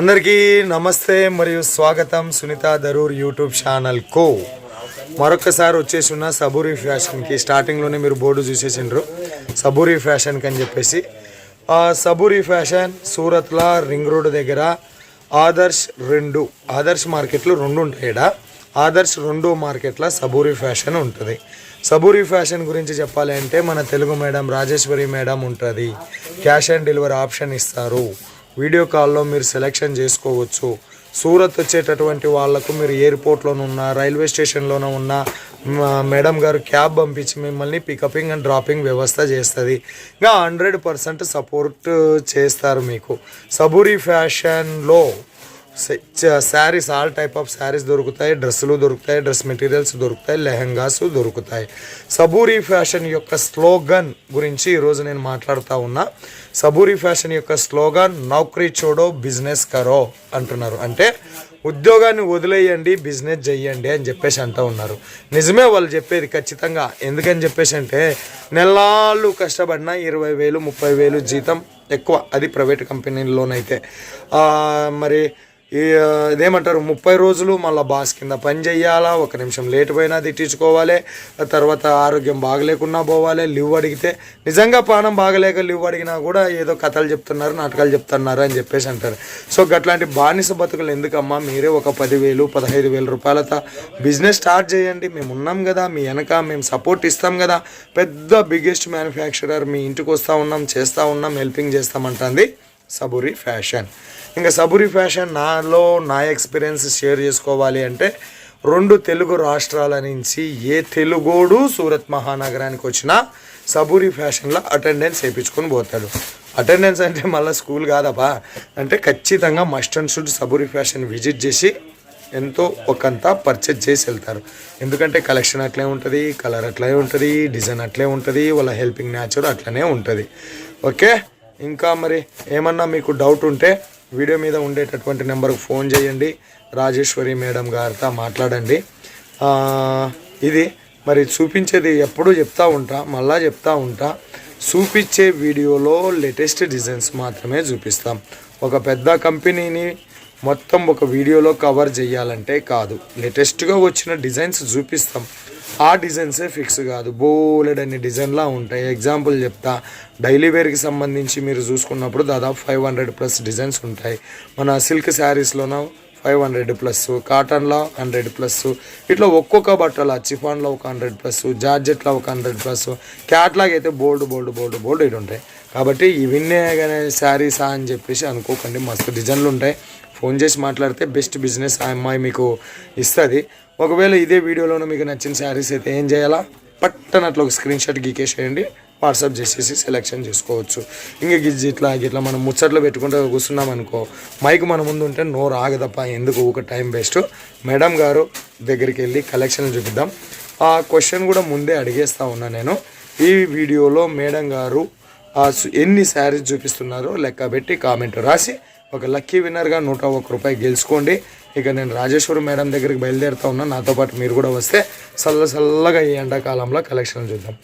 అందరికీ నమస్తే మరియు స్వాగతం సునీత దరూర్ యూట్యూబ్ ఛానల్కు మరొకసారి వచ్చేసి ఉన్న సబూరి ఫ్యాషన్కి స్టార్టింగ్లోనే మీరు బోర్డు చూసేసిండ్రు సబూరి ఫ్యాషన్కి అని చెప్పేసి. సబూరి ఫ్యాషన్ సూరత్లో రింగ్ రోడ్ దగ్గర ఆదర్శ్ మార్కెట్లు రెండు ఉంటాయి. ఆదర్శ్ 2 మార్కెట్ల సబూరి ఫ్యాషన్ ఉంటుంది. సబూరి ఫ్యాషన్ గురించి చెప్పాలి అంటే మన తెలుగు మేడం రాజేశ్వరి మేడం ఉంటుంది. క్యాష్ ఆన్ డెలివరీ ఆప్షన్ ఇస్తారు. వీడియో కాల్లో మీరు సెలెక్షన్ చేసుకోవచ్చు. సూరత్ వచ్చేటటువంటి వాళ్ళకు మీరు ఎయిర్పోర్ట్లోనున్న రైల్వే స్టేషన్లోనే ఉన్న మేడం గారు క్యాబ్ పంపించి మిమ్మల్ని పికపింగ్ అండ్ డ్రాపింగ్ వ్యవస్థ చేస్తుంది. ఇంకా 100% సపోర్ట్ చేస్తారు మీకు. సబూరి ఫ్యాషన్లో saris all type of saris దొరుకుతాయి, డ్రెస్సులు దొరుకుతాయి, డ్రెస్ మెటీరియల్స్ దొరుకుతాయి, లెహంగాస్ దొరుకుతాయి. సబూరి ఫ్యాషన్ యొక్క స్లోగన్ గురించి ఈరోజు నేను మాట్లాడుతూ ఉన్నా. సబూరి ఫ్యాషన్ యొక్క స్లోగన్ నౌకరీ చూడో బిజినెస్ కరో అంటున్నారు. అంటే ఉద్యోగాన్ని వదిలేయండి బిజినెస్ చెయ్యండి అని చెప్పేసి అంటూ ఉన్నారు. నిజమే వాళ్ళు చెప్పేది ఖచ్చితంగా. ఎందుకని చెప్పేసి అంటే నెలలు కష్టపడినా 20,000 30,000 జీతం ఎక్కువ, అది ప్రైవేట్ కంపెనీల్లోనైతే. మరి ఇదేమంటారు 30 రోజులు మళ్ళీ బాస్ కింద పని చెయ్యాలా, 1 నిమిషం లేట్ పోయినా తిట్టించుకోవాలి, తర్వాత ఆరోగ్యం బాగలేకున్నా పోవాలి, లీవ్ అడిగితే నిజంగా ప్రాణం బాగలేక లీవ్ అడిగినా కూడా ఏదో కథలు చెప్తున్నారు, నాటకాలు చెప్తున్నారు అని చెప్పేసి అంటారు. సో అట్లాంటి బానిస బతుకులు ఎందుకమ్మా, మీరే ఒక 10,000 15,000 రూపాయలతో బిజినెస్ స్టార్ట్ చేయండి. మేము ఉన్నాం కదా, మీ వెనక మేము సపోర్ట్ ఇస్తాం కదా. పెద్ద బిగ్గెస్ట్ మ్యానుఫ్యాక్చరర్ మీ ఇంటికి వస్తూ ఉన్నాం, చేస్తూ ఉన్నాం, హెల్పింగ్ చేస్తామంటుంది సబూరి ఫ్యాషన్. ఇంకా సబూరి ఫ్యాషన్ నా ఎక్స్పీరియన్స్ షేర్ చేసుకోవాలి అంటే 2 తెలుగు రాష్ట్రాల నుంచి ఏ తెలుగోడు సూరత్ మహానగరానికి వచ్చినా సబూరి ఫ్యాషన్లో అటెండెన్స్ వేయించుకొని పోతాడు. అటెండెన్స్ అంటే మళ్ళీ స్కూల్ కాదబ్బా, అంటే ఖచ్చితంగా must and should Saburi fashion visit చేసి ఎంతో ఒకంత పర్చేజ్ చేసి వెళ్తారు. ఎందుకంటే కలెక్షన్ అట్లే ఉంటుంది, కలర్ అట్లే ఉంటుంది, డిజైన్ అట్లే ఉంటుంది, వాళ్ళ హెల్పింగ్ నేచర్ అట్లనే ఉంటుంది. ఓకే, ఇంకా మరి ఏమన్నా మీకు డౌట్ ఉంటే వీడియో మీద ఉండేటటువంటి నెంబర్కి ఫోన్ చేయండి, రాజేశ్వరి మేడం గారితో మాట్లాడండి. ఇది మరి చూపించేది ఎప్పుడూ చెప్తూ ఉంటా, చూపించే వీడియోలో లేటెస్ట్ డిజైన్స్ మాత్రమే చూపిస్తాం. ఒక పెద్ద కంపెనీని మొత్తం ఒక వీడియోలో కవర్ చేయాలంటే కాదు, లేటెస్ట్గా వచ్చిన డిజైన్స్ చూపిస్తాం. ఆ డిజైన్సే ఫిక్స్ కాదు, బోలెడన్ని డిజైన్లా ఉంటాయి. ఎగ్జాంపుల్ చెప్తా, డైలీ వేర్కి సంబంధించి మీరు చూసుకున్నప్పుడు దాదాపు 500+ డిజైన్స్ ఉంటాయి. మన సిల్క్ శారీస్లోన 500+, కాటన్లో 100+, ఇట్లా ఒక్కొక్క బట్టల చిఫాన్లో ఒక 100+, జార్జెట్లో ఒక 100+, క్యాట్లాగ్ అయితే బోల్డ్ ఇటు ఉంటాయి. కాబట్టి ఇవన్నీ కానీ శారీసా అని చెప్పేసి అనుకోకండి, మస్తు డిజైన్లు ఉంటాయి. ఫోన్ చేసి మాట్లాడితే బెస్ట్ బిజినెస్ ఆ అమ్మాయి మీకు ఇస్తుంది. ఒకవేళ ఇదే వీడియోలోనూ మీకు నచ్చిన శారీస్ అయితే ఏం చేయాలా, పట్టనట్లు ఒక స్క్రీన్ షాట్ గీకేసేయండి, వాట్సాప్ చేసేసి సెలెక్షన్ చేసుకోవచ్చు. ఇంకా ఇట్లా మనం ముచ్చట్లు పెట్టుకుంటూ కూర్చున్నాం అనుకో, మైక్ మన ముందు ఉంటే నోరు ఆగదప్ప, ఎందుకు ఒక టైం వేస్ట్. మేడం గారు దగ్గరికి వెళ్ళి కలెక్షన్ చూపిద్దాం. ఆ క్వశ్చన్ కూడా ముందే అడిగేస్తూ ఉన్నా నేను. ఈ వీడియోలో మేడం గారు ఎన్ని శారీస్ చూపిస్తున్నారో లెక్క పెట్టి కామెంట్ రాసి ఒక లక్కీ విన్నర్గా 101 రూపాయలు గెలుచుకోండి. ఇక నేను రాజేశ్వరి మేడం దగ్గరికి బయలుదేరుతా ఉన్నా, నాతో పాటు మీరు కూడా వస్తే చల్లగా ఈ ఎండాకాలంలో కలెక్షన్ చూద్దాం.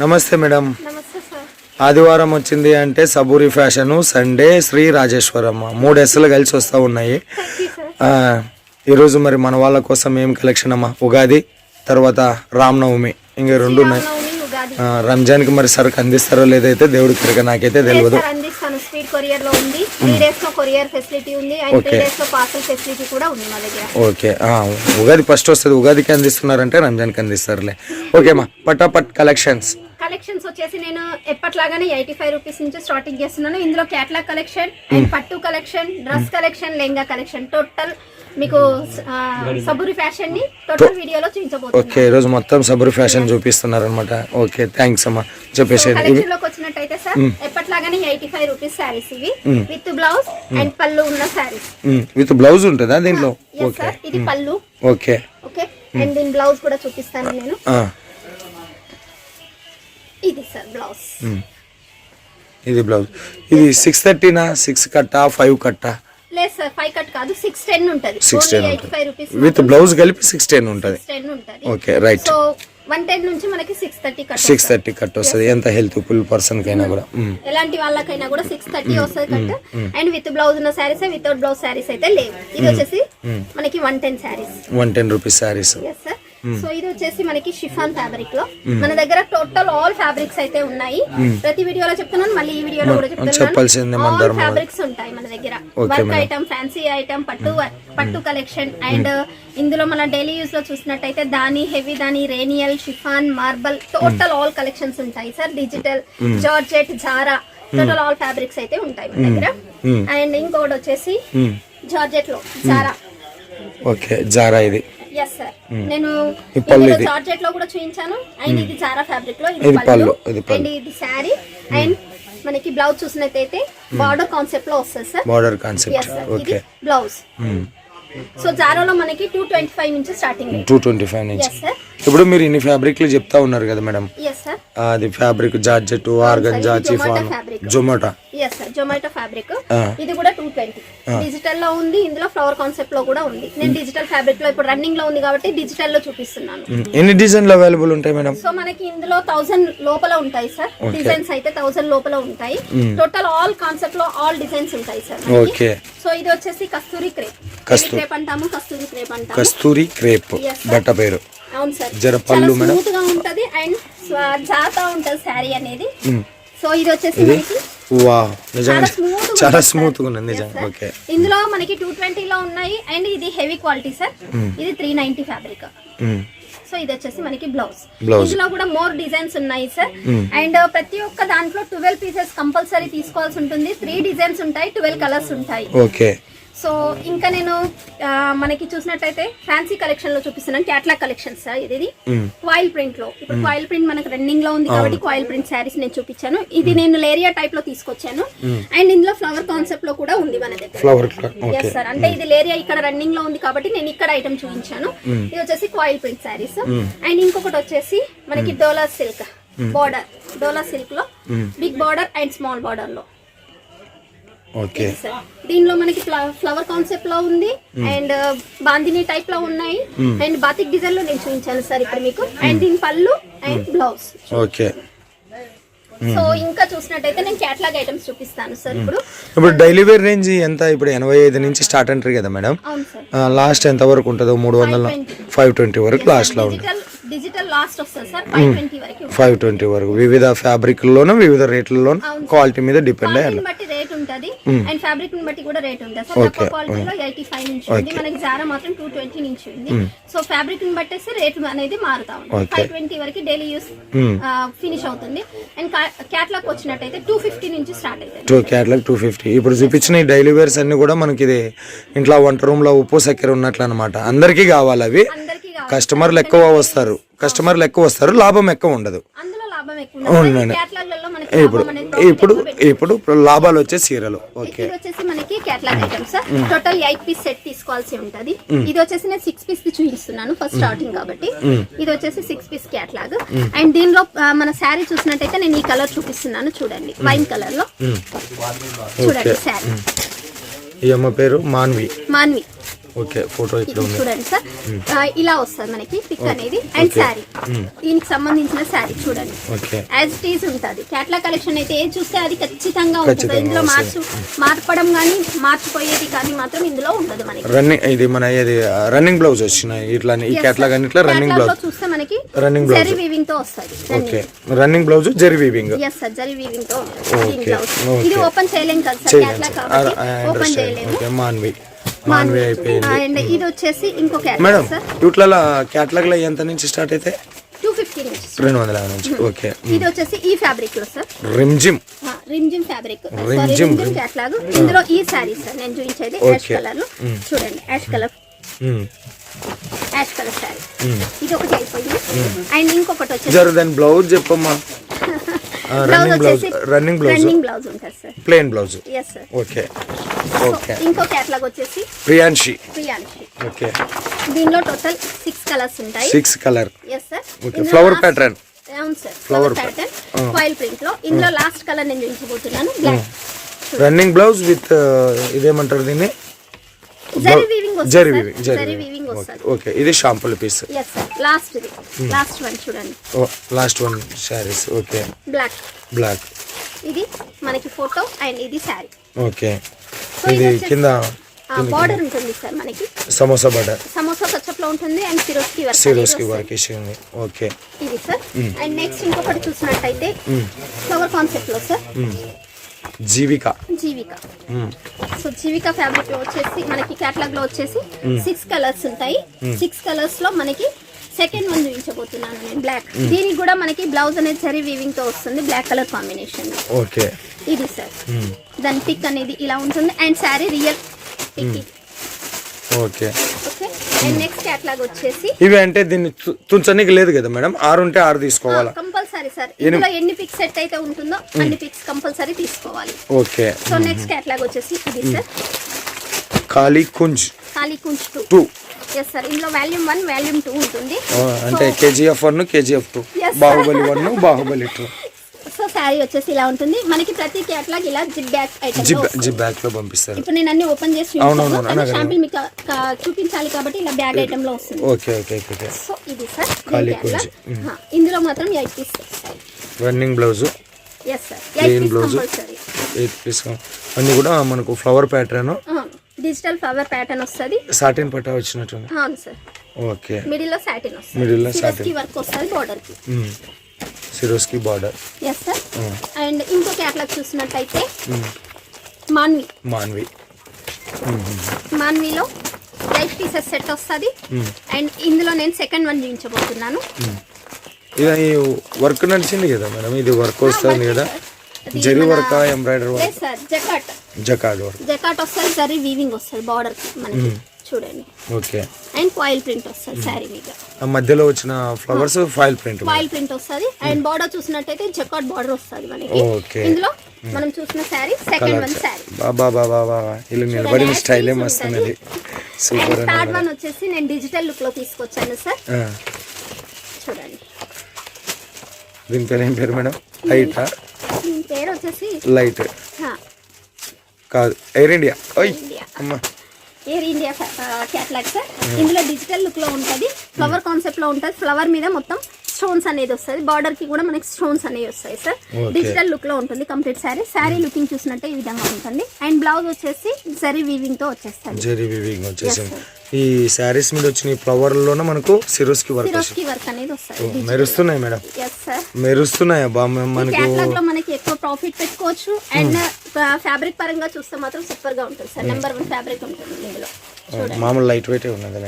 నమస్తే మేడం. ఆదివారం వచ్చింది అంటే సబూరి ఫ్యాషను, సండే శ్రీ రాజేశ్వరమ్మ, 3 Sలు కలిసి వస్తూ ఉన్నాయి. ఈరోజు మరి మన వాళ్ళ కోసం ఏం కలెక్షన్ అమ్మా? ఉగాది తర్వాత రామనవమి, ఇంకా 2 ఉన్నాయి. రంజాన్కి మరి సరుకు అందిస్తారో లేదైతే దేవుడి కనుక నాకైతే తెలియదు. ఓకే, ఉగాది ఫస్ట్ వస్తుంది, ఉగాదికి అందిస్తున్నారంటే రంజాన్కి అందిస్తారులే. ఓకేమ్మా, పటాపట్ కలెక్షన్స్ వచ్చేసి నేను ఎప్పట్లాగానే 85 రూపీస్ నుంచి స్టార్టింగ్ చేస్తున్నాను. ఇందులో క్యాట్లాగ్ కలెక్షన్ అండ్ పట్టు collection, dress collection, lehenga collection, total మీకు సబూరి ఫ్యాషన్ ని టోటల్ వీడియోలో చూపించబోతున్నాను. ఓకే, ఈ రోజు మొత్తం సబూరి ఫ్యాషన్ చూపిస్తున్నారు అన్నమాట. ఓకే, థాంక్స్ అమ్మా. చెప్పేసేయండి. కలెక్షన్ లోకి వచ్చినట్టయితే సార్ ఎప్పట్లాగానే 85 రూపీస్ సారీస్ ఇవి, విత్ బ్లౌజ్ అండ్ పళ్ళు ఉన్న సారీస్. విత్ బ్లౌజ్ ఉంటుందా దీంట్లో? ఓకే, ఇది పళ్ళు. ఓకే ఓకే, అండ్ దీని బ్లౌజ్ కూడా చూపిస్తాను నేను. ఇది సార్ బ్లౌజ్. ఇది బ్లౌజ్. ఇది 630నా 6 కట్టా 5 కట్టా? లేదు సార్, 5 కట్ కాదు, 610 ఉంటది. 610 విత్ బ్లౌజ్ కలిపి 610 ఉంటది. ఉంటది. Okay, right. సో 110 నుంచి మనకి 630 కట్ 630 కట్ వస్తుంది. ఎంత హెల్త్ ఫుల్ పర్సన్ కైనా కూడా ఎలాంటి వాళ్ళకైనా కూడా 630 వస్తుంది కట్. అండ్ విత్ బ్లౌజ్ ఉన్న శారీస్, వితౌట్ బ్లౌజ్ శారీస్ అయితే లేవు. ఇది వచ్చేసి మనకి 110 saris, 110 rupees saris. Yes sir. So ఇది వచ్చేసి మనకి షిఫాన్ ఫ్యాబ్రిక్ లో మన దగ్గర టోటల్ ఆల్ ఫ్యాబ్రిక్స్ అయితే ఉన్నాయి. ప్రతి వీడియోలో చెప్తున్నాను, మళ్ళీ ఈ వీడియోలో కూడా చెప్తున్నాను. ఆల్ ఫ్యాబ్రిక్స్ ఉంటాయి మన దగ్గర. వర్క్ ఐటమ్, ఫ్యాన్సీ ఐటమ్, పట్టు కలెక్షన్. అండ్ ఇందులో మన డైలీ యూస్ లో చూసినట్టయితే దాని, హెవీ దాని, రేనియల్, chiffon, marble, total all collections ఉంటాయి sir. Digital, georgette, Zara, total all fabrics అయితే ఉంటాయి మన దగ్గర. అండ్ ఇంకొకటి వచ్చేసి జార్జెట్ లో జారా. ఓకే, జారా ఇది. ఎస్ సార్, నేను జార్జెట్ లో కూడా చూపించాను. అండ్ ఇది జారా ఫ్యాబ్రిక్ లో, ఇది పళ్ళు, అండ్ ఇది శారీ. అండ్ మనకి బ్లౌజ్ చూసినట్టయితే బార్డర్ కాన్సెప్ట్ లో వస్తుంది sir. Border concept. Okay, blouse. So జారాలో మనకి 225 నుంచి స్టార్టింగ్. 225 నుంచి. Yes sir. ఇప్పుడు మీరు ఇన్ని ఫ్యాబ్రిక్లు చెప్తా ఉన్నారు కదా మేడం. Yes sir. అది fabric georgette, organza, chiffon, Zomato. Yes sir, Zomato fabric. ఇది కూడా 220. డిజిటల్ లో ఉంది, ఇందులో ఫ్లవర్ కాన్సెప్ట్ లో కూడా ఉంది. నేను డిజిటల్ ఫ్యాబ్రిక్ లో ఇప్పుడు రన్నింగ్ లో ఉంది కాబట్టి డిజిటల్ లో చూపిస్తున్నాను. ఎన్ని డిజైన్లు అవైలబుల్ ఉంటాయి మేడం? సో మనకి ఇందులో 1000 లోపల ఉంటాయి సార్. డిజైన్స్ అయితే 1000 లోపల ఉంటాయి. టోటల్ ఆల్ కాన్సెప్ట్ లో ఆల్ డిజైన్స్ ఉంటాయి సార్. ఓకే. సో ఇది వచ్చేసి కస్తూరి క్రేప్. క్రేప్ అంటాము, కస్తూరి క్రేప్ అంటాము. కస్తూరి క్రేప్ బట్ట పేరు. అవును సార్. జర పళ్ళు మేడం స్మూత్ గా ఉంటది అండ్ జాతా ఉంటది శారీ అనేది. సో ఇది వచ్చేసి మనకి వావ్, నిజంగా చాలా స్మూత్ గా ఉంది నిజంగా. ఓకే. ఇందులో మనకి 220 లో ఉన్నాయి. అండ్ ఇది హెవీ క్వాలిటీ సార్. ఇది 390 ఫ్యాబ్రిక్. సో ఇది వచ్చేసి మనకి బ్లౌజ్. ఇందులో కూడా మోర్ డిజైన్స్ ఉన్నాయి సార్. అండ్ ప్రతి ఒక్క దాంట్లో 12 పీసెస్ కంపల్సరీ తీసుకోవాల్సి ఉంటుంది. 3 డిజైన్స్ ఉంటాయి, 12 కలర్స్ ఉంటాయి. ఓకే. సో ఇంకా నేను మనకి చూసినట్టయితే ఫ్యాన్సీ కలెక్షన్ లో చూపిస్తున్నాను. Catalogue collection sir. ఇది కాయిల్ ప్రింట్ లో. ఇప్పుడు కాయిల్ ప్రింట్ మనకు రన్నింగ్ లో ఉంది కాబట్టి కాయిల్ ప్రింట్ శారీస్ నేను చూపించాను. ఇది నేను లేరియా టైప్ లో తీసుకొచ్చాను. అండ్ ఇందులో ఫ్లవర్ కాన్సెప్ట్ లో కూడా ఉంది మన దగ్గర. ఎస్ సార్, అంటే ఇది లేరియా ఇక్కడ రన్నింగ్ లో ఉంది కాబట్టి నేను ఇక్కడ ఐటమ్ చూపించాను. ఇది వచ్చేసి కాయిల్ ప్రింట్ శారీస్. అండ్ ఇంకొకటి వచ్చేసి మనకి Dola silk border. Dola silk లో big border and small border లో. ఓకే. దీనిలో మనకి ఫ్లవర్ కాన్సెప్ట్ లో ఉంది. అండ్ బాందిని టైప్ లో ఉన్నాయి. అండ్ బాతిక్ డిజైన్ లో నేను చూపించాను సార్ ఇప్పుడు మీకు. అండ్ దీని పళ్ళు అండ్ బ్లౌజ్. ఓకే. సో ఇంకా చూసినట్టయితే నేను క్యాటలాగ్ ఐటమ్స్ చూపిస్తాను సార్. ఇప్పుడు డైలీ వేర్ రేంజ్ ఎంత? ఇప్పుడు 85 నుంచి స్టార్ట్ అంటారు కదా మేడం. అవును సార్. లాస్ట్ ఎంత వరకు ఉంటుందో? 300, 520 వరకు లాస్ట్ లో ఉంటుంది. డిజిటల్ లాస్ట్ వస్తుంది సార్ 520 వరకు. 520 వరకు వివిధ ఫ్యాబ్రిక్లలోనూ వివిధ రేట్లలోనూ క్వాలిటీ మీద డిపెండ్ అయ్యి బట్టి రేట్ ఉంటది. అండ్ ఫ్యాబ్రిక్ ని బట్టి కూడా రేట్ ఉంటుంది సార్. తక్కువ క్వాలిటీలో 85 నుంచి ఉంది. మనకి జారా మాత్రం 220 నుంచి ఉంది. సో ఫ్యాబ్రిక్ ని బట్టేసి రేట్ అనేది మారుతా ఉంటుంది. 520 వరకు డైలీ యూస్ ఫినిష్ అవుతుంది. అండ్ క్యాటలాగ్ వచ్చినట్టయితే 250 నుంచి స్టార్ట్ అవుతుంది. క్యాటలాగ్ 250. ఇప్పుడు చూపించిన ఈ డైలీ వేర్స్ అన్ని కూడా మనకి ఇది ఇంట్లో వంట రూమ్ లో ఉప్పు చక్కెర ఉన్నట్లు అనమాట. అందరికీ కావాలి అవి. కస్టమర్లు ఎక్కువ వస్తారు, లాభం ఎక్కువ ఉండదు. ఇప్పుడు లాభాలు వచ్చే చీరలు. ఓకే. ఇది వచ్చేసి మనకి catalogue items. Total 8 piece set తీసుకోవాల్సి ఉంటది. ఇది వచ్చేసి నేను 6 పీస్ చూపిస్తున్నాను ఫస్ట్ స్టార్టింగ్ కాబట్టి. ఇది వచ్చేసి 6 పీస్ క్యాటలాగ్. అండ్ దీనిలో మన శారీ చూసినట్టయితే నేను ఈ కలర్ చూపిస్తున్నాను చూడండి. వైన్ కలర్ లో చూడండి శారీ. ఈ అమ్మ పేరు మాన్వి. ఓకే. ఫోటో ఇక్కడ ఉంది చూడండి సార్. ఇలా వస్తుంది మనకి పిక్ అనేది. అండ్ శారీ, దీనికి సంబంధించిన శారీ చూడండి. యాజ్ ఇట్ ఈజ్ ఉంటుంది. క్యాటలాగ్ కలెక్షన్ అయితే ఏది చూస్తే అది ఖచ్చితంగా ఉంటుంది. ఇందులో మార్పడం కానీ మార్చిపోయేది కానీ మాత్రం ఇందులో ఉండదు మనకి. రన్నింగ్ బ్లౌజ్ వచ్చినాయి ఇట్లా. ఈ క్యాటలాగ్ అని ఇట్లా రన్నింగ్ బ్లౌజ్ చూస్తే మనకి రన్నింగ్ బ్లౌజ్ జరీ వీవింగ్ తో వస్తుంది. Okay. Running blouse zari weaving. yes sir, zari weaving తో ఉంటుంది. ఇది ఓపెన్ చేయలేం కదా సార్ క్యాటలాగ్ కాబట్టి ఓపెన్ చేయలేము. మాన్వి అయిపోయింది. అండ్ ఇది వచ్చేసి ఇంకో క్యాటలాగ్ మేడం. ఇట్లా క్యాటలాగ్ లో ఎంత నుంచి స్టార్ట్ అయితే? 250 నుంచి. 250 నుంచి. ఓకే. ఇది వచ్చేసి ఈ ఫ్యాబ్రిక్ లో sir Rimjhim fabric. Rimjhim catalogue. ఇందులో ఈ సారీ సార్ నేను చూపించేది యాష్ కలర్ లో చూడండి. Ash colour sari. ఇది ఒకటి అయిపోయింది. అండ్ ఇంకొకటి వచ్చేసి దాని బ్లౌజ్ చెప్పమ్మా. రన్నింగ్ బ్లౌజ్ ఉంటుంది sir. Plain blouse. yes sir. Okay. Okay. ఇంకో క్యాటలాగ్ వచ్చేసి ప్రియాంషి. ఓకే. దీనిలో టోటల్ 6 కలర్స్ ఉంటాయి. 6 colour. yes sir. Okay. Flower pattern. అవును sir, flower pattern foil print లో. ఇందులో లాస్ట్ కలర్ నేను చూపించబోతున్నాను బ్లాక్. రన్నింగ్ బ్లౌజ్ విత్ ఇదేమంటారు దీన్ని జరీ వీవింగ్ వస్తుంది zari sir. Weaving zari weaving వస్తుంది ఓకే ఇది sample piece yes sir last one చూడండి last one saris okay black ఇది మనకి ఫోటో అండ్ ఇది శారీ ఓకే సో ఇది కింద బార్డర్ ఉంటుంది సార్ మనకి సమోసా బార్డర్ సమోసా కచ్చప్లో ఉంటుంది అండ్ సిరోస్కి వర్క్ ఇచ్చింది ఓకే ఇది సార్ అండ్ నెక్స్ట్ ఇంకొకటి చూసినట్టయితే ఫ్లవర్ కాన్సెప్ట్ లో సార్ జీవిక సో జీవిక ఫ్యాబ్రిక్ లో వచ్చేసి మనకి కేటలాగ్ లో వచ్చేసి 6 కలర్స్ ఉంటాయి 6 కలర్స్ లో మనకి సెకండ్ వన్ చూపించబోతున్నాను నేను బ్లాక్ దీనికి కూడా మనకి బ్లౌజ్ అనేది జరీ వీవింగ్ తో వస్తుంది బ్లాక్ కలర్ కాంబినేషన్ ఓకే ఇది సార్ దాని పిక్ అనేది ఇలా ఉంటుంది and sari real pic okay okay and next catalogue వచ్చేసి ఇవి అంటే దీన్ని తుంచనికి లేదు కదా మేడం 6 ఉంటే 6 తీసుకోవాలా కంపల్సరీ సార్ ఇందులో ఎన్ని పిక్స్ సెట్ అయితే ఉంటుందో అన్ని పిక్స్ కంపల్సరీ తీసుకోవాలి ఓకే సో నెక్స్ట్ కేటలాగ్ వచ్చేసి ఇది sir Kali Kunj 2 yes sir ఇందులో వాల్యూమ్ 1 వాల్యూమ్ 2 ఉంటుంది అంటే KGF 1 KGF 2 Baahubali 1 Baahubali 2 so sari వచ్చేసి ఇలా ఉంటుంది మనకి ప్రతి కేటలాగ్ ఇలా zip back item zip back లో పంపిస్తారు ఇప్పుడు నేను అన్ని ఓపెన్ చేసి శాంపిల్ మీకు చూపించాలి కాబట్టి ఇలా బ్యాగ్ ఐటమ్ లో వస్తుంది ఓకే ఓకే ఓకే సో ఇది సార్ కాళీ కుంజ్ ఇందులో మాత్రం 8 piece running blouse yes sir 8 piece compulsory 8 piece అన్ని కూడా మనకు flower pattern digital flower pattern వస్తుంది సాటిన్ పట్టా వచ్చినట్టుంది అవును సార్ ఓకే మిడిల్ లో సాటిన్ వస్తుంది మిడిల్ లో సాటిన్ వర్క్ వస్తుంది బార్డర్ కి Swarovski border yes sir and ఇంకో కేటలాగ్ చూసినట్టయితే మాన్వీలో 8 పీసెస్ సెట్ వస్తుంది అండ్ ఇందులో నేను సెకండ్ వన్ చూపించబోతున్నాను ఇది వర్క్ నడిచింది కదా మేడం ఇది వర్క్ వస్తుంది కదా zari work embroidery work sir jacquard వస్తుంది జరీ వీవింగ్ వస్తుంది బార్డర్ కి మనకి చూడండి ఓకే అండ్ ఫాయిల్ ప్రింట్ వస్తుంది శారీ మీద మధ్యలో వచ్చిన ఫ్లవర్స్ ఫాయిల్ ప్రింట్ వస్తుంది అండ్ బార్డర్ చూసినట్టయితే జకాట్ బార్డర్ వస్తుంది మనకి ఇందులో మనం చూసిన శారీ సెకండ్ వన్ శారీ బాబా ఇలా నిలబడిన స్టైలే మస్తు ఉన్నది సూపర్ థర్డ్ వన్ వచ్చేసి నేను డిజిటల్ లుక్ లో తీసుకొచ్చాను సార్ చూడండి దీని పేరు ఏం పేరు మేడం లైట్ దీని పేరు వచ్చేసి లైట్ కాదు ఎయిర్ ఇండియా అమ్మా ఎయిర్ ఇండియా కేటలాగ్ సార్ ఇందులో డిజిటల్ లుక్ లో ఉంటుంది ఫ్లవర్ కాన్సెప్ట్ లో ఉంటుంది ఫ్లవర్ మీద మొత్తం స్టోన్స్ అనేది వస్తుంది బార్డర్ కి కూడా మనకి స్టోన్స్ అనేవి వస్తాయి సార్ డిజిటల్ లుక్ లో ఉంటుంది కంప్లీట్ శారీ లుకింగ్ చూసినట్టే ఈ విధంగా ఉంటుంది అండ్ బ్లౌజ్ వచ్చేసి జరీ వీవింగ్ తో వచ్చేస్తుంది జరీ వీవింగ్ వచ్చేసింది ఈ శారీస్ మీద వచ్చిన ఫ్లవర్ లోనే మనకు సిరోస్కి వర్క్ అనేది వస్తుంది మెరుస్తున్నాయి మేడం ఎస్ సార్ మెరుస్తున్నాయి మనకి కేటలాగ్ లో మనకి ఎక్కువ ప్రాఫిట్ పెట్టుకోవచ్చు అండ్ ఫ్యాబ్రిక్ పరంగా చూస్తే మాత్రం సూపర్ గా ఉంటుంది సార్ నెంబర్ 1 ఫ్యాబ్రిక్ ఉంటుంది ఇందులో మామూలు లైట్ వెయిట్ ఉన్నది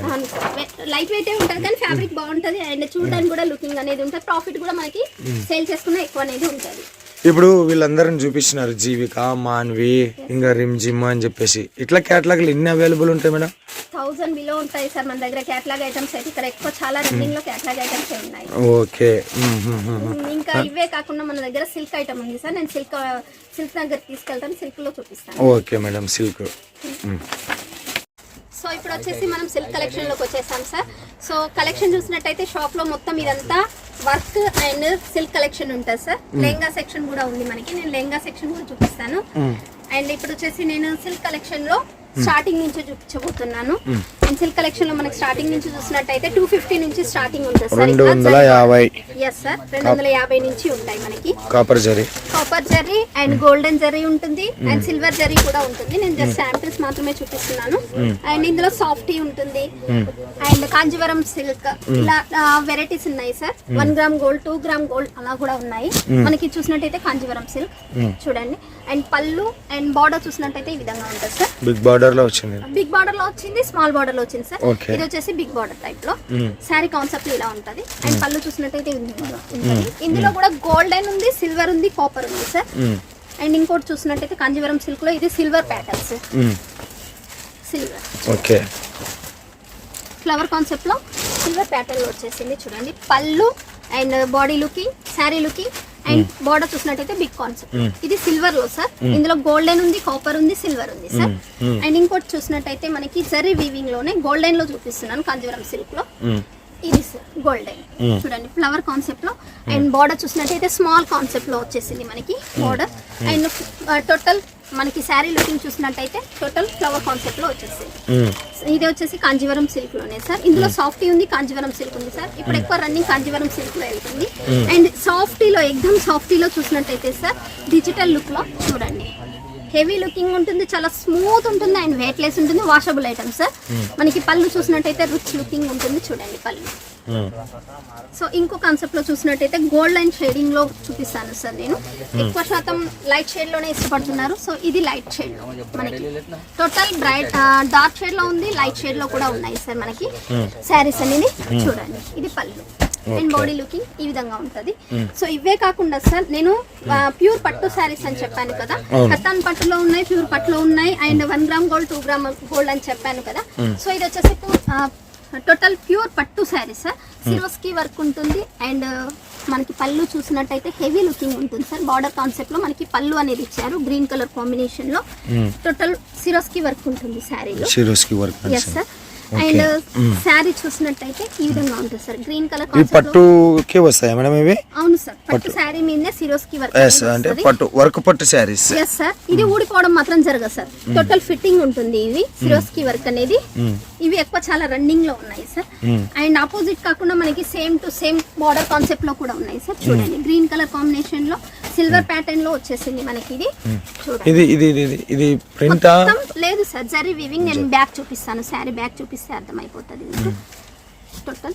లైట్ వెయిట్ ఉంటుంది కానీ ఫ్యాబ్రిక్ బాగుంటుంది అండ్ చూడడానికి కూడా లుకింగ్ అనేది ఉంటుంది ప్రాఫిట్ కూడా మనకి సేల్ చేసుకున్న ఎక్కువ అనేది ఉంటుంది ఇప్పుడు వీళ్ళందరిని చూపించినారు జీవిక మాన్వి ఇంకా రిమ్ జిమ్ అని చెప్పేసి ఇట్లా కేటలాగ్లు ఎన్ని అవైలబుల్ ఉంటాయి మేడం 1000 బిలో ఉంటాయి సార్ మన దగ్గర కేటలాగ్ ఐటమ్స్ అయితే ఇక్కడ ఎక్కువ చాలా రన్నింగ్ లో కేటలాగ్ ఐటమ్స్ ఉన్నాయి ఓకే ఇంకా ఇవే కాకుండా మన దగ్గర సిల్క్ ఐటమ్ ఉంది సార్ నేను సిల్క్ దగ్గర తీసుకెళ్తాను సిల్క్ లో చూపిస్తాను ఓకే మేడం సిల్క్ సో ఇప్పుడు వచ్చేసి మనం సిల్క్ కలెక్షన్ లోకి వచ్చేసాం సార్ సో కలెక్షన్ చూసినట్టయితే షాప్ లో మొత్తం ఇదంతా వర్క్ అండ్ సిల్క్ కలెక్షన్ ఉంటుంది సార్ లెహంగా సెక్షన్ కూడా ఉంది మనకి నేను లెహంగా సెక్షన్ కూడా చూపిస్తాను అండ్ ఇప్పుడు వచ్చేసి నేను సిల్క్ కలెక్షన్ లో స్టార్టింగ్ నుంచి చూపించబోతున్నాను అండ్ సిల్క్ కలెక్షన్ లో మనకి స్టార్టింగ్ నుంచి చూసినట్టయితే 250 నుంచి స్టార్టింగ్ ఉంటుంది సార్ 250 ఎస్ సార్ 250 నుంచి ఉంటాయి మనకి copper zari and golden zari ఉంటుంది అండ్ సిల్వర్ జరీ కూడా ఉంటుంది నేను జస్ట్ శాంపిల్స్ మాత్రమే చూపిస్తున్నాను అండ్ ఇందులో సాఫ్టీ ఉంటుంది అండ్ కాంజీవరం సిల్క్ ఇలా వెరైటీస్ ఉన్నాయి sir 1 gram gold 2 gram gold అలా కూడా ఉన్నాయి మనకి చూసినట్టయితే కాంజీవరం సిల్క్ చూడండి అండ్ పళ్ళు అండ్ బార్డర్ చూసినట్టయితే ఈ విధంగా ఉంటుంది సార్ బిగ్ బార్డర్ లో వచ్చింది స్మాల్ బార్డర్ లో వచ్చింది సార్ ఇది వచ్చేసి బిగ్ బార్డర్ టైప్ లో శారీ కాన్సెప్ట్ ఇలా ఉంటది అండ్ పళ్ళు చూసినట్టయితే ఇందులో కూడా గోల్డెన్ ఉంది సిల్వర్ ఉంది కాపర్ ఉంది సార్ అండ్ ఇంకోటి చూసినట్టయితే కాంజీవరం సిల్క్ లో ఇది silver patterns silver okay flower concept లో సిల్వర్ ప్యాటర్న్ లో వచ్చేసింది చూడండి పళ్ళు and body looking sari looking and border చూసినట్టయితే బిగ్ కాన్సెప్ట్ ఇది సిల్వర్ లో సార్ ఇందులో గోల్డెన్ ఉంది కాపర్ ఉంది సిల్వర్ ఉంది సార్ అండ్ ఇంకోటి చూసినట్టయితే మనకి జరీ వీవింగ్ లోనే గోల్డెన్ లో చూపిస్తున్నాను కాంజీవరం సిల్క్ లో ఇది సార్ గోల్డెన్ చూడండి ఫ్లవర్ కాన్సెప్ట్ లో అండ్ బార్డర్ చూసినట్టయితే స్మాల్ కాన్సెప్ట్ లో వచ్చేసింది మనకి బార్డర్ అండ్ టోటల్ మనకి శారీ లుకింగ్ చూసినట్టయితే టోటల్ ఫ్లవర్ కాన్సెప్ట్ లో వచ్చేసి ఇది వచ్చేసి కాంజీవరం సిల్క్ లోనే సార్. ఇందులో సాఫ్టీ ఉంది, కాంజీవరం సిల్క్ ఉంది సార్. ఇప్పుడు ఎక్కువ రన్నింగ్ కాంజీవరం సిల్క్ లో వెళ్తుంది. అండ్ సాఫ్టీలో ఎగ్దమ్ సాఫ్టీలో చూసినట్టయితే సార్ డిజిటల్ లుక్ లో చూడండి, హెవీ లుకింగ్ ఉంటుంది, చాలా స్మూత్ ఉంటుంది అండ్ వెయిట్ లెస్ ఉంటుంది, వాషబుల్ ఐటమ్ సార్. మనకి పళ్ళు చూసినట్టయితే రిచ్ లుకింగ్ ఉంటుంది చూడండి పళ్ళు. సో ఇంకో కాన్సెప్ట్ లో చూసినట్టయితే గోల్డ్ అండ్ షేడింగ్ లో చూపిస్తాను సార్. నేను ఎక్కువ శాతం లైట్ షేడ్ లోనే ఇష్టపడుతున్నారు. సో ఇది లైట్ షేడ్ లో మనకి టోటల్ బ్రైట్ డార్క్ షేడ్ లో ఉంది, లైట్ షేడ్ లో కూడా ఉన్నాయి సార్ మనకి శారీస్ అనేది. చూడండి ఇది పళ్ళు అండ్ బాడీ లుకింగ్ ఈ విధంగా ఉంటది. సో ఇవే కాకుండా సార్ నేను ప్యూర్ పట్టు శారీస్ అని చెప్పాను కదా, కతాన్ పట్టులో ఉన్నాయి, ప్యూర్ పట్టులో ఉన్నాయి and 1 gram gold 2 gram gold అని చెప్పాను కదా. సో ఇది వచ్చేసి టోటల్ ప్యూర్ పట్టు శారీ సార్. సిరోస్కి వర్క్ ఉంటుంది అండ్ మనకి పళ్ళు చూసినట్టయితే హెవీ లుకింగ్ ఉంటుంది సార్. బార్డర్ కాన్సెప్ట్ లో మనకి పళ్ళు అనేది ఇచ్చారు గ్రీన్ కలర్ కాంబినేషన్ లో. టోటల్ సిరోస్కి వర్క్ ఉంటుంది శారీలో. Yes sir. అండ్ శారీ చూసినట్టయితే ఈ విధంగా ఉంటుంది సార్. గ్రీన్ కలర్ పట్టుకే వస్తాయి మేడం ఇవి? అవును సార్, పట్టు శారీ మీదనే సిరోస్కి వర్క్ అంటే పట్టు వర్క్ పట్టు శారీస్. Yes sir. ఇది ఊడిపోవడం మాత్రం జరగదు సార్, టోటల్ ఫిట్టింగ్ ఉంటుంది. ఇవి సిరోస్కి వర్క్ అనేది ఇవి ఎక్కువ చాలా రన్నింగ్ లో ఉన్నాయి సార్. అండ్ ఆపోజిట్ కాకుండా మనకి same to same border concept లో కూడా ఉన్నాయి సార్. చూడండి గ్రీన్ కలర్ కాంబినేషన్ లో సిల్వర్ ప్యాటర్న్ లో వచ్చేసింది మనకి ఇది. చూడండి ఇది ప్రింట్ లేదు సార్, జరీ వీవింగ్. నేను బ్యాక్ చూపిస్తాను, శారీ బ్యాక్ చూపిస్తే అర్థమైపోతుంది మీకు. టోటల్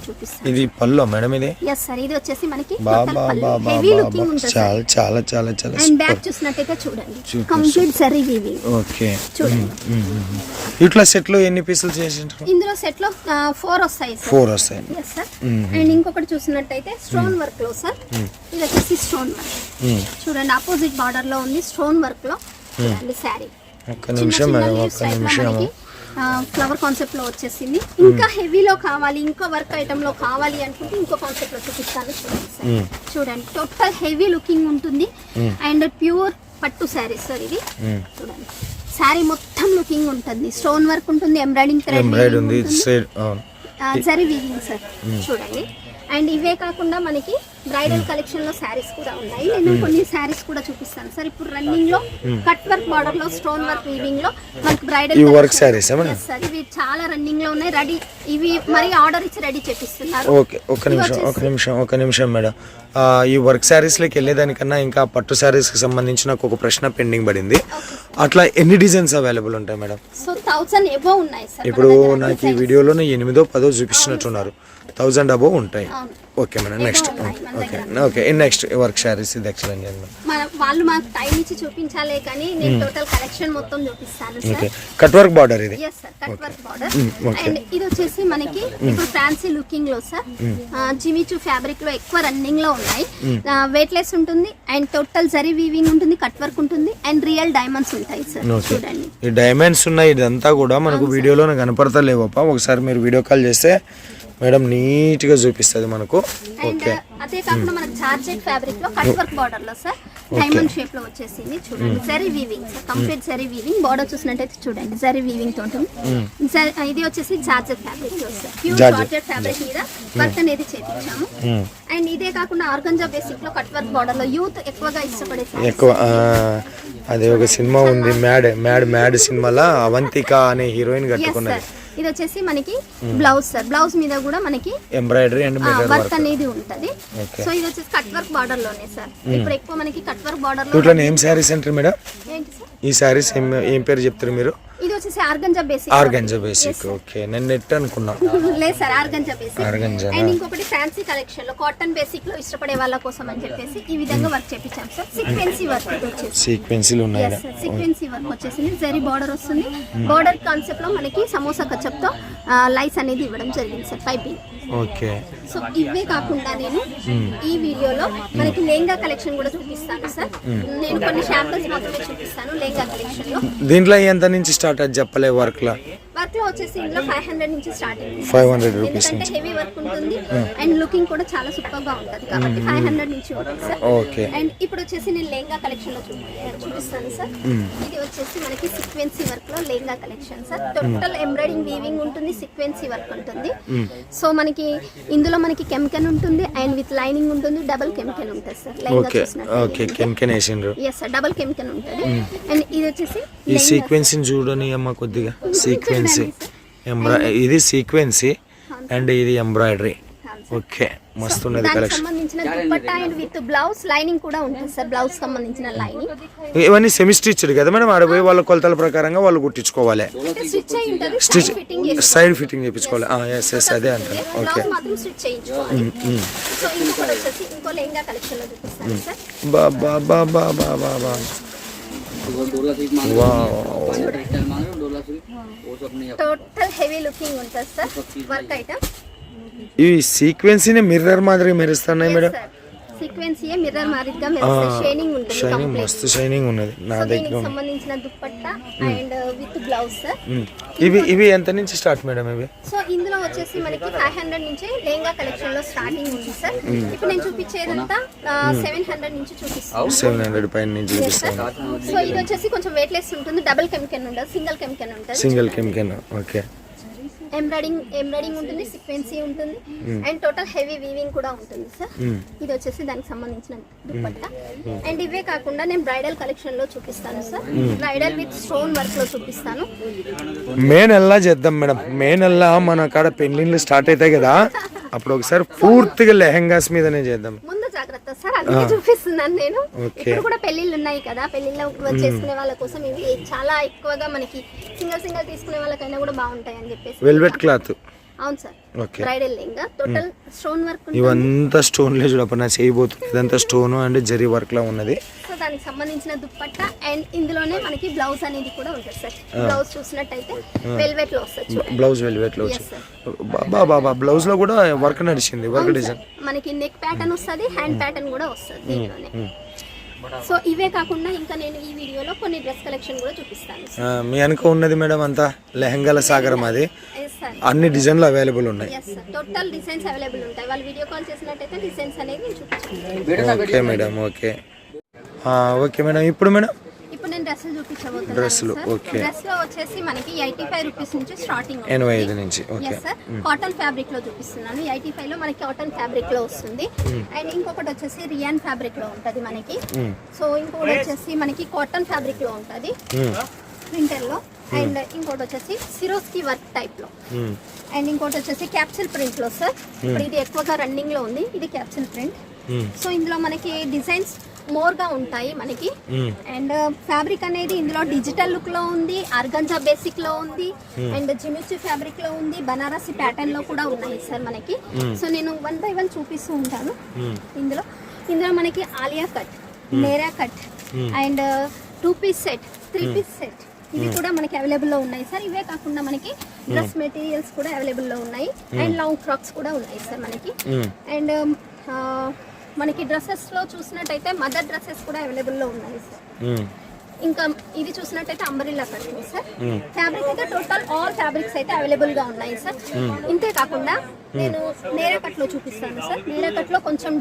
చూపిస్తాను. ఇది పళ్ళు మేడం ఇది? yes sir. ఇది వచ్చేసి మనకి టోటల్ పళ్ళు హెవీ లుకింగ్ ఉంటుంది. చాలా చాలా చాలా చాలా. అండ్ బ్యాక్ చూసినట్టయితే చూడండి కంప్లీట్ జరీ వీవింగ్. ఓకే చూడండి ఇట్లా సెట్ లో ఎన్ని పీసులు చేసింటారు? ఇందులో సెట్ లో 4 వస్తాయి సార్. 4 వస్తాయి. yes sir. అండ్ ఇంకొకటి చూసినట్టయితే స్టోన్ వర్క్ లో సార్. ఇది వచ్చేసి స్టోన్ వర్క్. చూడండి ఆపోజిట్ బార్డర్ లో ఉంది స్టోన్ వర్క్ లో. చూడండి శారీ ఒక్క నిమిషం మేడం, ఒక్క నిమిషం. ఫ్లవర్ కాన్సెప్ట్ లో వచ్చేసింది. ఇంకా హెవీలో కావాలి, ఇంకా వర్క్ ఐటమ్ లో కావాలి అనుకుంటే ఇంకో కాన్సెప్ట్ లో చూపిస్తాను. చూడండి సార్. చూడండి టోటల్ హెవీ లుకింగ్ ఉంటుంది అండ్ ప్యూర్ పట్టు శారీ సార్ ఇది. చూడండి శారీ మొత్తం లుకింగ్ ఉంటుంది, స్టోన్ వర్క్ ఉంటుంది, ఎంబ్రాయిడింగ్ జరీ వీవింగ్ సార్. చూడండి అండ్ ఇవే కాకుండా మనకి బ్రైడల్ కలెక్షన్ లో శారీస్ కూడా ఉన్నాయి. నేను కొన్ని శారీస్ కూడా చూపిస్తాను సార్. ఇప్పుడు రన్నింగ్ లో కట్ వర్క్ బార్డర్ లో స్టోన్ వర్క్ వీవింగ్ లో మనకి బ్రైడల్ వర్క్ శారీస్ సార్. ఇవి చాలా రన్నింగ్ లో ఉన్నాయి, రెడీ. ఇవి మరి ఆర్డర్ ఇచ్చి రెడీ చేపిస్తున్నారు. ఓకే ఒక నిమిషం మేడం. ఈ వర్క్ శారీస్ లోకి వెళ్ళేదానికన్నా ఇంకా పట్టు శారీస్ కి సంబంధించి నాకు ఒక ప్రశ్న పెండింగ్ పడింది. అట్లా ఎన్ని డిజైన్స్ అవైలబుల్ ఉంటాయి మేడం? సో 1000 అబౌవ్ ఉన్నాయి సార్. ఇప్పుడు నాకు ఈ వీడియోలో 8ో 10ో చూపిస్తున్నట్టున్నారు. 1000 అబౌవ్ ఉంటాయి. Okay madam. Next okay next work saris ఇది ఎక్స్ప్లెయిన్ చేయండి. వాళ్ళు మాకు టైం ఇచ్చి చూపించాలే కానీ నేను టోటల్ కలెక్షన్ మొత్తం చూపిస్తాను సార్. కట్ వర్క్ బార్డర్ ఇది? yes sir, cut work border. And ఇది వచ్చేసి మనకి ఇప్పుడు ఫ్యాన్సీ లుకింగ్ లో సార్. జిమిచూ ఫ్యాబ్రిక్ లో ఎక్కువ రన్నింగ్ లో ఉన్నాయి. వెయిట్ లెస్ ఉంటుంది అండ్ టోటల్ జరీ వీవింగ్ ఉంటుంది, కట్ వర్క్ ఉంటుంది అండ్ రియల్ డైమండ్స్ ఉంటాయి సార్. చూడండి ఈ డైమండ్స్ ఉన్నాయి. ఇదంతా కూడా మనకు వీడియోలో కనపడతలేవప్ప. ఒకసారి మీరు వీడియో కాల్ చేస్తే మేడం నీట్ గా చూపిస్తుంది మనకు. అండ్ అదే కాకుండా మనకి జార్జెట్ ఫ్యాబ్రిక్ లో కట్ వర్క్ బార్డర్ లో సార్ డైమండ్ షేప్ లో వచ్చేసింది. చూడండి zari weaving sir, complete zari weaving. Border చూసినట్టయితే చూడండి జరీ వీవింగ్ తో ఉంటుంది. ఇది వచ్చేసి జార్జెట్ ఫ్యాబ్రిక్ లో సార్. ప్యూర్ జార్జెట్ ఫ్యాబ్రిక్ మీద వర్క్ అనేది చేయించాము. అండ్ ఇదే కాకుండా ఆర్గంజా బేసిక్ లో కట్ వర్క్ బార్డర్ లో యూత్ ఎక్కువగా ఇష్టపడే అదే ఒక సినిమా ఉంది మ్యాడ్ సినిమాలో అవంతిక అనే హీరోయిన్ కట్టుకున్నది. ఇది వచ్చేసి మనకి బ్లౌజ్ సార్. బ్లౌజ్ మీద కూడా మనకి ఎంబ్రాయిడరీ అండ్ వర్క్ అనేది ఉంటది. సో ఇది వచ్చేసి కట్ వర్క్ బార్డర్ లోనే సార్. ఇప్పుడు ఎక్కువ మనకి కట్ వర్క్ బార్డర్ లో. ఇట్లా ఏం శారీస్ అంటారు మేడం? ఏంటి సార్ ఈ శారీస్ ఏం పేరు చెప్తారు మీరు? ఇది వచ్చేసి organza basic. Organza basic. Okay నేను నెట్ అనుకున్నా. లేదు sir, organza basic. Organza. And ఇంకొకటి ఫ్యాన్సీ కలెక్షన్ లో కాటన్ బేసిక్ లో ఇష్టపడే వాళ్ళ కోసం అని చెప్పేసి ఈ విధంగా వర్క్ చేపించాం సార్. సీక్వెన్సీ వర్క్ వచ్చేసి సీక్వెన్సీలు ఉన్నాయి. సీక్వెన్సీ వర్క్ వచ్చేసింది. జరీ బార్డర్ వస్తుంది. బార్డర్ కాన్సెప్ట్ లో మనకి సమోసా కచప్ తో లైస్ అనేది ఇవ్వడం జరిగింది సార్, పైపింగ్. ఓకే. సో ఇవే కాకుండా నేను ఈ వీడియోలో మనకి లెహంగా కలెక్షన్ కూడా చూపిస్తాను సార్. నేను కొన్ని శాంపిల్స్ మాత్రమే చూపిస్తాను లెహంగా కలెక్షన్ లో. దీంట్లో ఎంత నుంచి స్టార్ట్ అది చెప్పలే వర్క్ లో? వర్క్ లో వచ్చేసి ఇందులో 500 నుంచి స్టార్టింగ్ 500 రూపీస్ ఎందుకంటే హెవీ వర్క్ ఉంటుంది అండ్ లుకింగ్ కూడా చాలా సూపర్ గా ఉంటుంది కాబట్టి 500 నుంచి ఉంటుంది సార్. ఓకే. అండ్ ఇప్పుడు వచ్చేసి నేను లెహంగా కలెక్షన్ లో చూపిస్తాను సార్. ఇది వచ్చేసి మనకి సీక్వెన్సీ వర్క్ లో lehenga collection sir. Total embroidering weaving ఉంటుంది, సీక్వెన్సీ వర్క్ ఉంటుంది. సో మనకి ఇందులో మనకి కెమికన్ ఉంటుంది అండ్ విత్ లైనింగ్ ఉంటుంది, డబుల్ కెమికన్ ఉంటుంది సార్. లెహంగా ఓకే చూసినట్టు ఓకే కెమికన్ వేసిండ్రు. ఎస్ సార్, డబుల్ కెమికన్ ఉంటుంది. అండ్ ఇది వచ్చేసి ఈ సీక్వెన్స్ చూడని అమ్మ కొద్దిగా సీక్వెన్సీ ఇది సీక్వెన్సీ అండ్ ఇది ఎంబ్రాయిడరీ. ఓకే మస్తు ఉన్నది దానికి కలెక్షన్. సంబంధించిన dupatta and with blouse lining కూడా ఉంటుంది సార్. బ్లౌజ్ సంబంధించిన లైనింగ్ ఇవన్నీ సెమీ స్టిచ్డ్ కదా మేడం, ఆడ పోయి వాళ్ళ కొలతల ప్రకారంగా వాళ్ళు కుట్టించుకోవాలి, అంటే స్టిచ్ అయి ఉంటుంది, స్టిచ్ ఫిట్టింగ్ సైడ్ ఫిట్టింగ్ చేయించుకోవాలి. ఎస్ ఎస్ అదే అంటారు. ఓకే. బ్లౌజ్ మాత్రం స్టిచ్ చేయించుకోవాలి. సో ఇంకొకటి వచ్చేసి ఇంకో లెహంగా కలెక్షన్ లో చూపిస్తాను సార్. బా బా బా బా బా బా బా టోటల్ హెవీ లుకింగ్ ఉంటుంది సార్. వర్క్ ఐటమ్ ఈ సీక్వెన్సీ మిర్రర్ మాదిరి మెరుస్తున్నాయి మేడం. సీక్వెన్సీ మిర్రర్ మాదిరిగా షైనింగ్ ఉంటుంది షైనింగ్ కంప్లీట్. మస్తు షైనింగ్ ఉన్నది నా సో దగ్గర. దీనికి సంబంధించిన dupatta and with blouse sir. ఇవి ఎంత నుంచి స్టార్ట్ మేడం ఇవి? సో ఇందులో వచ్చేసి మనకి 500 నుంచి లెహంగా కలెక్షన్ లో స్టార్టింగ్ ఉంది సార్. ఇప్పుడు నేను చూపించేదంతా 700 నుంచి చూపిస్తాను. 700 పైన నుంచి Yes, sir. చూపిస్తాను. సో ఇది వచ్చేసి కొంచెం వెయిట్ లెస్ ఉంటుంది, డబుల్ కెమికన్ ఉండదు, సింగిల్ కెమికన్ ఉంటుంది. సింగిల్ కెమికన్. ఓకే. ఎంబ్రాయిడింగ్ ఉంటుంది, సీక్వెన్సీ ఉంటుంది అండ్ టోటల్ హెవీ వీవింగ్ కూడా ఉంటుంది సార్. ఇది వచ్చేసి దానికి సంబంధించిన దుపట్టా. అండ్ ఇవే కాకుండా నేను బ్రైడల్ కలెక్షన్ లో చూపిస్తాను sir. Bridal with stone work లో చూపిస్తాను. మే నెల చేద్దాం మేడం. మే నెల మన కాడ పెళ్ళిళ్ళు స్టార్ట్ అవుతాయి కదా, అప్పుడు ఒకసారి పూర్తిగా లెహంగాస్ మీదనే చేద్దాం. ముందు జాగ్రత్త సార్, అందుకే చూపిస్తున్నాను నేను. Okay. ఇప్పుడు కూడా పెళ్లిళ్ళు ఉన్నాయి కదా, పెళ్లిళ్ళు చేసుకునే వాళ్ళ కోసం ఇవి చాలా ఎక్కువగా మనకి సింగల్ తీసుకునే వాళ్ళకైనా కూడా బాగుంటాయి అని చెప్పేసి. Velvet cloth. అవును sir. Okay. Bridal lehenga total stone work ఉంటుంది. ఇవంతా స్టోన్లే చూడప్పుడు నా చేయబోతుంది. ఇదంతా స్టోన్ అండ్ జరీ వర్క్ లా ఉన్నది. సో దానికి సంబంధించిన దుపట్టా అండ్ ఇందులోనే మనకి బ్లౌజ్ అనేది కూడా ఉంటుంది సార్. బ్లౌజ్ చూసినట్టయితే వెల్వెట్ లో వస్తుంది. బ్లౌజ్ వెల్వెట్ లో వచ్చి బాబా బాబా బ్లౌజ్ లో కూడా వర్క్ నడిచింది. వర్క్ డిజైన్ మనకి నెక్ ప్యాటర్న్ వస్తుంది, హ్యాండ్ ప్యాటర్న్ కూడా వస్తుంది దీనిలోనే. సో ఇవే కాకుండా ఇంకా నేను ఈ వీడియోలో కొన్ని డ్రెస్ కలెక్షన్ కూడా చూపిస్తాను సార్. మీ వెనక ఉన్నది మేడం అంతా లెహంగాల సాగరం. అది ఎస్ సార్. అన్ని డిజైన్లు అవైలబుల్ ఉన్నాయి. Yes sir, total designs available ఉంటాయి. వాళ్ళు వీడియో కాల్ చేసినట్టయితే డిజైన్స్ అనేది నేను చూపించాను. Okay madam. Okay okay madam. ఇప్పుడు మేడం ఇప్పుడు నేను డ్రెస్సులు చూపించబోతున్నాను. డ్రెస్సులు, ఓకే. డ్రెస్ లో వచ్చేసి మనకి 85 రూపీస్ నుంచి స్టార్టింగ్. 85 నుంచి. Okay. Yes sir, cotton fabric లో చూపిస్తున్నాను. 85 లో మనకి కాటన్ ఫ్యాబ్రిక్ లో వస్తుంది. అండ్ ఇంకొకటి వచ్చేసి రియాన్ ఫ్యాబ్రిక్ లో ఉంటది మనకి. సో ఇంకొకటి వచ్చేసి మనకి కాటన్ ఫ్యాబ్రిక్ లో ఉంటది ప్రింటర్ లో. అండ్ ఇంకోటి వచ్చేసి సిరోస్కి వర్క్ టైప్ లో. అండ్ ఇంకోటి వచ్చేసి క్యాప్సూల్ ప్రింట్ లో సార్. ఇప్పుడు ఇది ఎక్కువగా రన్నింగ్ లో ఉంది, ఇది క్యాప్సూల్ ప్రింట్. సో ఇందులో మనకి డిజైన్స్ మోర్ గా ఉంటాయి మనకి. అండ్ ఫ్యాబ్రిక్ అనేది ఇందులో డిజిటల్ లుక్ లో ఉంది, ఆర్గంజా బేసిక్ లో ఉంది అండ్ జిమిచు ఫ్యాబ్రిక్ లో ఉంది, బనారసి ప్యాటర్న్ లో కూడా ఉన్నాయి సార్ మనకి. సో నేను 1 by 1 చూపిస్తూ ఉంటాను. ఇందులో మనకి Alia cut, Naira cut and 2 piece set, 3 piece set ఇవి కూడా మనకి అవైలబుల్ లో ఉన్నాయి సార్. ఇవే కాకుండా మనకి డ్రెస్ మెటీరియల్స్ కూడా అవైలబుల్ లో ఉన్నాయి అండ్ లాంగ్ ఫ్రాక్స్ కూడా ఉన్నాయి సార్ మనకి. అండ్ మనకి డ్రెస్సెస్ లో చూసినట్టయితే మదర్ డ్రెస్సెస్ కూడా అవైలబుల్ లో ఉన్నాయి సార్. ఇంకా ఇది చూసినట్టయితే అంబరిల్లా కట్ సార్. ఫ్యాబ్రిక్ అయితే టోటల్ ఆల్ ఫ్యాబ్రిక్స్ అయితే అవైలబుల్ గా ఉన్నాయి సార్. ఇంతే కాకుండా నేను నేరా కట్ లో చూపిస్తాను సార్. నేరా కట్ లో కొంచెం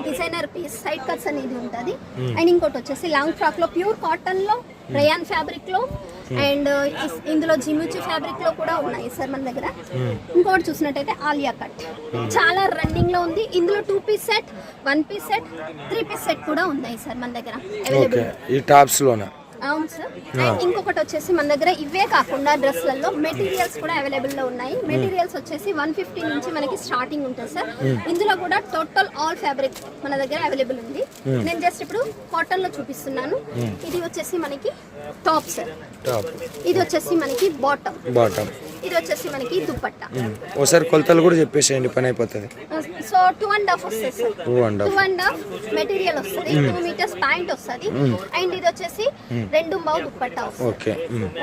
డిజైనర్ పీస్ సైడ్ కట్స్ అనేది ఉంటుంది. అండ్ ఇంకోటి వచ్చేసి లాంగ్ ఫ్రాక్ లో ప్యూర్ కాటన్ లో రేయాన్ ఫ్యాబ్రిక్ లో అండ్ ఇందులో జిమిచు ఫ్యాబ్రిక్ లో కూడా ఉన్నాయి సార్ మన దగ్గర. ఇంకోటి చూసినట్టయితే ఆలియా కట్ చాలా రన్నింగ్ లో ఉంది. ఇందులో 2 piece set, 1 piece set, 3 piece set కూడా ఉన్నాయి సార్ మన దగ్గర అవైలబుల్. ఈ టాప్స్ లోనా? అవును సార్. అండ్ ఇంకొకటి వచ్చేసి మన దగ్గర ఇవే కాకుండా డ్రెస్లలో మెటీరియల్స్ కూడా అవైలబుల్ లో ఉన్నాయి. మెటీరియల్స్ వచ్చేసి 150 నుంచి మనకి స్టార్టింగ్ ఉంటుంది సార్. ఇందులో కూడా టోటల్ ఆల్ ఫ్యాబ్రిక్ మన దగ్గర అవైలబుల్ ఉంది. నేను జస్ట్ ఇప్పుడు కాటన్ లో చూపిస్తున్నాను. ఇది వచ్చేసి మనకి టాప్ సార్, ఇది వచ్చేసి మనకి బాటమ్. ఇది వచ్చేసి మనకి దుప్పట్టా. ఒకసారి కొలతలు కూడా చెప్పేసేయండి, పని అయిపోతుంది. సో 2.5 వస్తుంది సార్. 2.5 మెటీరియల్ వస్తుంది, 2 మీటర్స్ ప్యాంట్ వస్తుంది. అండ్ ఇది వచ్చేసి 2 బావు దుప్పట్టా వస్తుంది.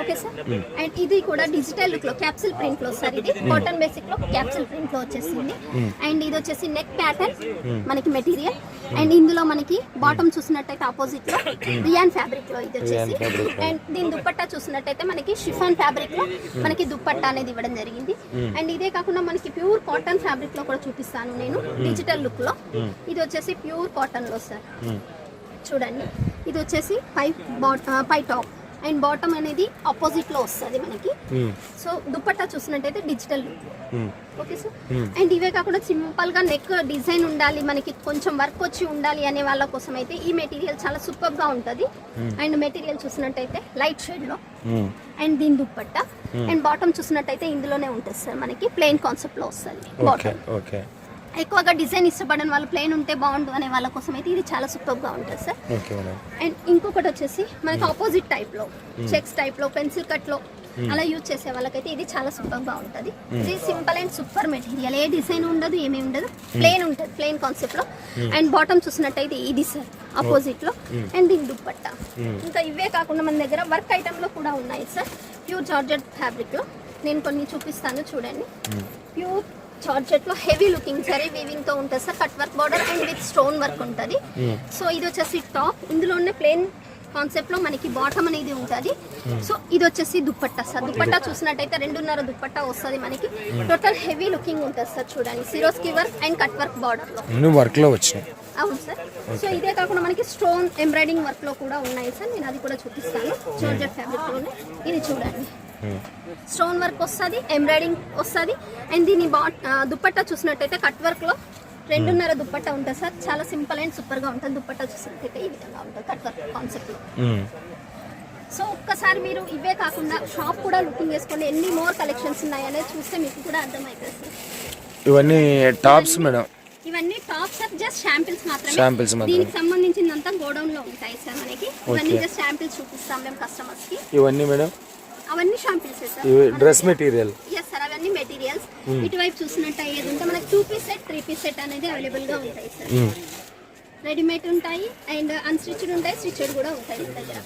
Okay sir. అండ్ ఇది కూడా డిజిటల్ లుక్ లో క్యాప్సిల్ ప్రింట్ లో సార్. ఇది కాటన్ బేసిక్ లో క్యాప్సిల్ ప్రింట్ లో వచ్చేసింది. అండ్ ఇది వచ్చేసి నెక్ ప్యాటర్న్ మనకి మెటీరియల్. అండ్ ఇందులో మనకి బాటమ్ చూసినట్టయితే ఆపోజిట్ లో రియాన్ ఫ్యాబ్రిక్ లో ఇది వచ్చేసి. అండ్ దీని దుప్పట్టా చూసినట్టయితే మనకి షిఫాన్ ఫ్యాబ్రిక్ లో మనకి దుప్పట్టా అనేది ఇవ్వడం జరిగింది. అండ్ ఇదే కాకుండా మనకి ప్యూర్ కాటన్ ఫ్యాబ్రిక్ లో కూడా చూపిస్తాను నేను డిజిటల్ లుక్ లో. ఇది వచ్చేసి ప్యూర్ కాటన్ లో సార్. చూడండి, ఇది వచ్చేసి పై టాప్ అండ్ బాటమ్ అనేది ఆపోజిట్ లో వస్తుంది మనకి. సో దుప్పట్టా చూసినట్టయితే digital look. Okay sir. And ఇవే కాకుండా సింపుల్ గా నెక్ డిజైన్ ఉండాలి, మనకి కొంచెం వర్క్ వచ్చి ఉండాలి అనే వాళ్ళ కోసం అయితే ఈ మెటీరియల్ చాలా సూపర్ గా ఉంటది. అండ్ మెటీరియల్ చూసినట్టయితే లైట్ షేడ్ లో. అండ్ దీని దుప్పట్టా అండ్ బాటమ్ చూసినట్టయితే ఇందులోనే ఉంటుంది సార్, మనకి ప్లెయిన్ కాన్సెప్ట్ లో వస్తుంది బాటమ్. ఎక్కువగా డిజైన్ ఇష్టపడని వాళ్ళు ప్లెయిన్ ఉంటే బాగుండు అనే వాళ్ళ కోసం అయితే ఇది చాలా సూపర్ గా ఉంటుంది సార్. అండ్ ఇంకొకటి వచ్చేసి మనకి ఆపోజిట్ టైప్ లో చెక్స్ టైప్ లో పెన్సిల్ కట్ లో అలా యూజ్ చేసే వాళ్ళకైతే ఇది చాలా సూపర్ గా ఉంటుంది. ఇది simple and super material, A design ఉండదు, ఏమీ ఉండదు, ప్లెయిన్ ఉంటుంది, ప్లెయిన్ కాన్సెప్ట్ లో. అండ్ బాటమ్ చూసినట్టయితే ఇది సార్ ఆపోజిట్ లో. అండ్ దీని దుప్పట్టా. ఇంకా ఇవే కాకుండా మన దగ్గర వర్క్ ఐటమ్ లో కూడా ఉన్నాయి సార్, ప్యూర్ జార్జెట్ ఫ్యాబ్రిక్ లో. నేను కొన్ని చూపిస్తాను చూడండి. ప్యూర్ జార్జెట్ లో హెవీ లుకింగ్ సరే వీవింగ్ తో ఉంటుంది sir. Cut work border and with stone work ఉంటుంది. సో ఇది వచ్చేసి టాప్, ఇందులోనే ప్లెయిన్ కాన్సెప్ట్ లో మనకి బాటమ్ అనేది ఉంటుంది. సో ఇది వచ్చేసి దుప్పట్టా సార్. దుప్పట్టా చూసినట్టయితే 2.5 దుప్పట్టా వస్తుంది మనకి. టోటల్ హెవీ లుకింగ్ ఉంటుంది సార్. చూడండి, Swarovski work and cut work border లో వర్క్ లో వచ్చినాయి. అవును సార్. సో ఇదే కాకుండా మనకి స్టోన్ ఎంబ్రాయిడింగ్ వర్క్ లో కూడా ఉన్నాయి సార్, నేను అది కూడా చూపిస్తాను. జార్జెట్ ఫ్యాబ్రిక్ లోనే ఇది చూడండి, స్టోన్ వర్క్ వస్తుంది, ఎంబ్రాయిడింగ్ వస్తుంది. అండ్ దీని దుప్పట్టా చూసినట్టయితే కట్ వర్క్ లో 2.5 దుప్పట్టా ఉంటుంది సార్. చాలా సింపుల్ అండ్ సూపర్ గా ఉంటుంది. దుప్పట్టా చూసినట్టయితే ఈ విధంగా ఉంటుంది కట్ వర్క్ కాన్సెప్ట్ లో. సో ఒక్కసారి మీరు ఇవే కాకుండా షాప్ కూడా లుకింగ్ చేసుకోండి, ఎన్ని మోర్ కలెక్షన్స్ ఉన్నాయనేది చూస్తే మీకు కూడా అర్థమవుతుంది సార్. ఇవన్నీ టాప్స్ మేడం? ఇవన్నీ టాప్స్ సార్, జస్ట్ శాంపిల్స్ మాత్రమే. దీనికి సంబంధించినంత గోడౌన్ లో ఉంటాయి సార్ మనకి. ఇవన్నీ జస్ట్ శాంపిల్స్ చూపిస్తాం మేము కస్టమర్స్ కి. ఇవన్నీ మేడం అవన్నీ samples sir. Dress material? Yes sir, అవన్నీ మెటీరియల్స్. ఇటువైపు చూసినట్టు అయ్యేది ఉంటే మనకి 2 పీస్ సెట్ 3 పీస్ సెట్ అనేది అవైలబుల్ గా ఉంటాయి సార్. రెడీమేడ్ ఉంటాయి అండ్ అన్స్టిచ్డ్ ఉంటాయి, స్టిచ్డ్ కూడా ఉంటాయి మన దగ్గర.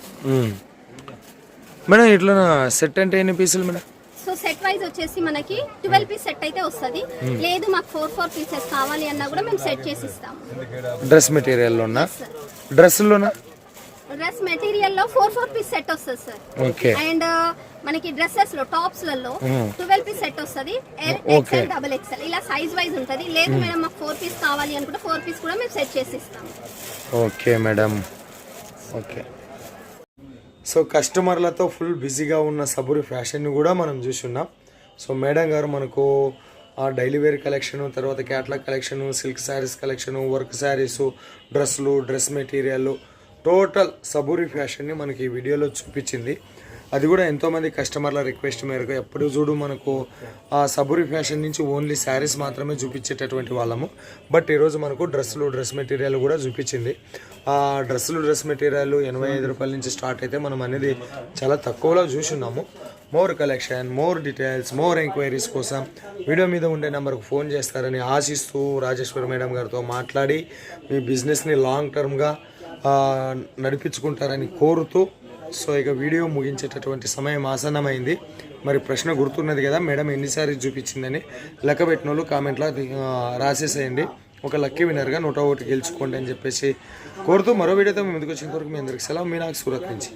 మేడం ఇట్లా సెట్ అంటే ఎన్ని పీసులు మేడం? సో సెట్ వైజ్ వచ్చేసి మనకి 12 పీస్ సెట్ అయితే వస్తుంది. లేదు మాకు 4 పీసెస్ కావాలి అన్నా కూడా మేము సెట్ చేసి ఇస్తాము. డ్రెస్ మెటీరియల్ లోనా? డ్రెస్సుల్లోనా? డ్రెస్ మెటీరియల్ లో 4 పీస్ సెట్ వస్తుంది సార్. ఓకే. అండ్ మనకి డ్రెస్సెస్ లో టాప్స్ లలో 12 పీస్ సెట్ వస్తుంది. XL XXL ఇలా సైజ్ వైజ్ ఉంటుంది. లేదు మేడం మాకు 4 పీస్ కావాలి అనుకుంటే 4 పీస్ కూడా మేము సెట్ చేసి ఇస్తాము. Okay madam. ఓకే. సో కస్టమర్లతో ఫుల్ బిజీగా ఉన్న సబూరి ఫ్యాషన్ని కూడా మనం చూస్తున్నాం. సో మేడం గారు మనకు డైలీ వేర్ కలెక్షను, తర్వాత catalogue collection, silk saris collection, work saris, డ్రెస్సులు, డ్రెస్ మెటీరియల్, టోటల్ సబూరి ఫ్యాషన్ని మనకి ఈ వీడియోలో చూపించింది. అది కూడా ఎంతోమంది కస్టమర్ల రిక్వెస్ట్ మేరకు ఎప్పుడు చూడు మనకు ఆ సబూరి ఫ్యాషన్ నుంచి ఓన్లీ శారీస్ మాత్రమే చూపించేటటువంటి వాళ్ళము. బట్ ఈరోజు మనకు డ్రెస్సులు, డ్రెస్ మెటీరియల్ కూడా చూపించింది. ఆ డ్రెస్సులు, డ్రెస్ మెటీరియల్ 85 రూపాయల నుంచి స్టార్ట్ అయితే మనం అనేది చాలా తక్కువలో చూస్తున్నాము. More collection, more details, more enquiries కోసం వీడియో మీద ఉండే నెంబర్కు ఫోన్ చేస్తారని ఆశిస్తూ రాజేశ్వరి మేడం గారితో మాట్లాడి మీ బిజినెస్ని లాంగ్ టర్మ్గా నడిపించుకుంటారని కోరుతూ, సో ఇక వీడియో ముగించేటటువంటి సమయం ఆసన్నమైంది. మరి ప్రశ్న గుర్తున్నది కదా, మేడం ఎన్నిసార్లు చూపించిందని లెక్క పెట్టిన వాళ్ళు కామెంట్లో రాసేసేయండి. ఒక లక్కీ విన్నర్గా 101 గెలుచుకోండి అని చెప్పేసి కోరుతూ మరో వీడియోతో మీ ముందుకు వచ్చిన వరకు మీ అందరికి సెలవు. మీ నాకు సూరత్ నుంచి.